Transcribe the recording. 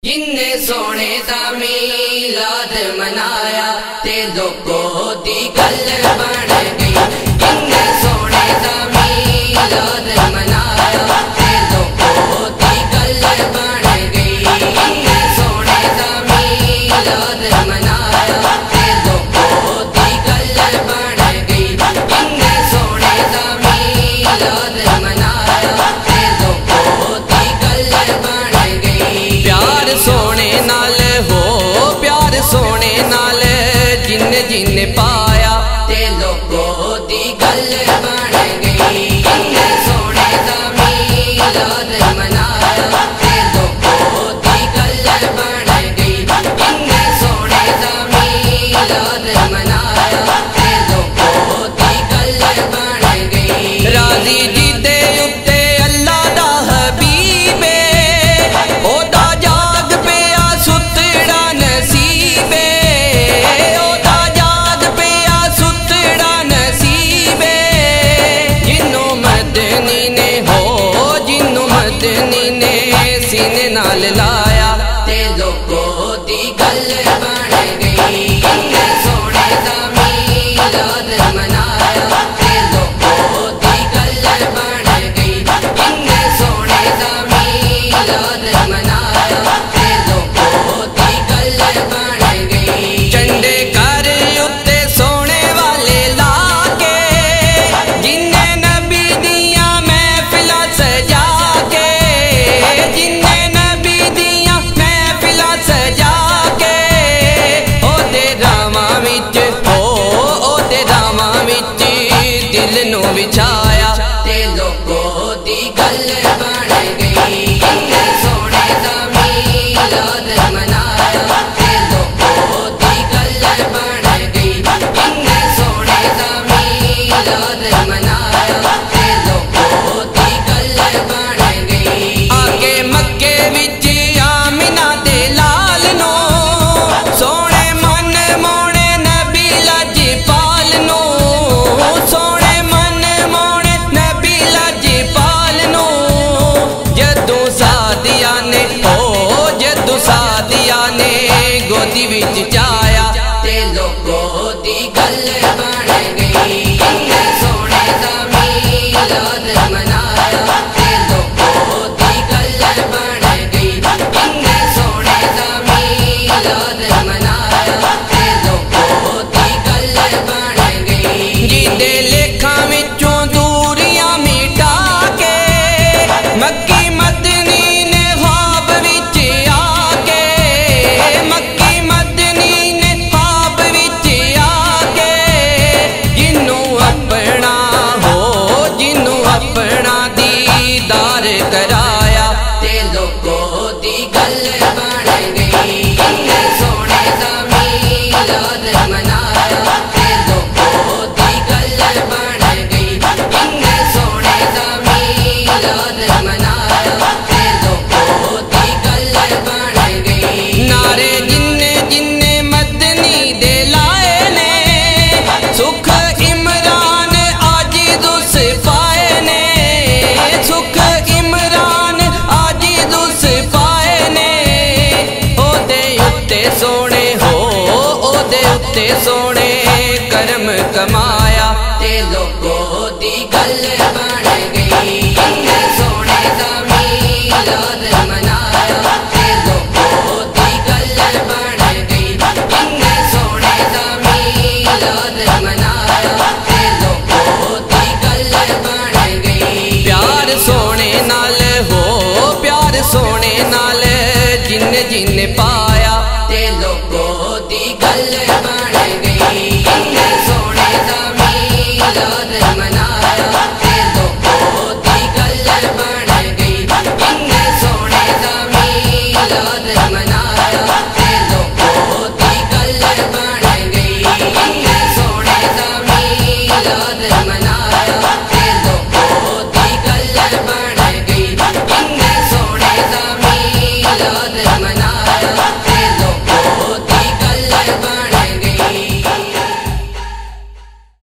जिन्ने सोने दा मीलाद मनाया ते लोगों दी गल बन गई। जिन्ने सोने दा मीलाद मनाया ते लोगों दी गल बन गई। जिन्ने सोने दा मीलाद मनाया ते लोगों दी गल बन गई। जिन्ने सोने दा मीलाद मनाया ते लोगों दी गल बन गई। प्यार सोने नाल हो प्यार सोने नाल जिन जिन पाया ते लोगों दी गल बन गई। जिन्ने सोने दा मीलाद मनाया ते लोगों दी गल बन गई। जिन्ने सोने दा मीलाद मनाया ते लोगों दी गल बन गई। राजी जी दे उत्ते अल्लाह दा हबीबे ओदा जाग पिया सुतड़ा नसीबे। ओदा जाग पिया सुतड़ा नसीबे। जिन्नों मदनी ने हो जिन्नों मदनी ने सीने नाल लाया ते लोगों दी गल बन गई। जिन्ने सोने दा मीलाद मनाया ते लोगों दी गल बन गई। जिन्ने सोने दा मीलाद मनाया ते लोगों दी गल बन गई। चंडे कर उत्ते सोने वाले लाके जिन्ने नबी दियां महफिलां सजा के। जिन्ने नबी दियां महफिलां सजा के ओदे रावां विच ओदे रावां विच दिल नूं विछाया ते लोगों दी गल बन गई। जिन्ने सोने दा मीलाद मनाया ते लोगों दी गल बन गई। जिन्ने सोने दा मीलाद मनाया ते लोगों दी गल बन गई। आगे मक्के विच आमिना दे लाल नो सोने मन मोने नबी लजपाल नो। सोने मन मोने नबी लजपाल नो। जदों सादिया ने जदों सादिया ने गोदी विच चाया ते लोगों दी गल बन गई। जिन्ने सोने दा मीलाद मनाया ते लोगों दी गल बन गई। जिन्ने सोने दा मीलाद मनाया ते लोगों दी गल बन गई। जिदे लेखां विचों दूरियां मिटा के मक्की मदनी ने ख्वाब विच आके। मक्की मदनी ने ख्वाब विच आके जिन्नों अपना जिन्नों अपना दीदार कराया ते लोगों दी गल बन गई। जिन्ने सोने दा मीलाद मनाया ते लोगों दी गल बन गई। जिन्ने सोने दा मीलाद मनाया ते लोगों दी गल बन गई। नारे जिन्ने जिन्ने मदनी दे लाए ने सुख इमरान आजिज़ुस पाए ने। सुख इमरान आजिज़ुस पाए ने। ओदे उत्ते सोने ओदे उत्ते सोने करम कमाया ते लोगों दी गल बन गई। जिन्ने सोने दा मीलाद मनाया ते लोगों दी गल बन गई। जिन्ने सोने दा मीलाद मनाया ते लोगों दी गल बन गई। प्यार सोने नाल हो प्यार सोने नाल जिन जिन पाया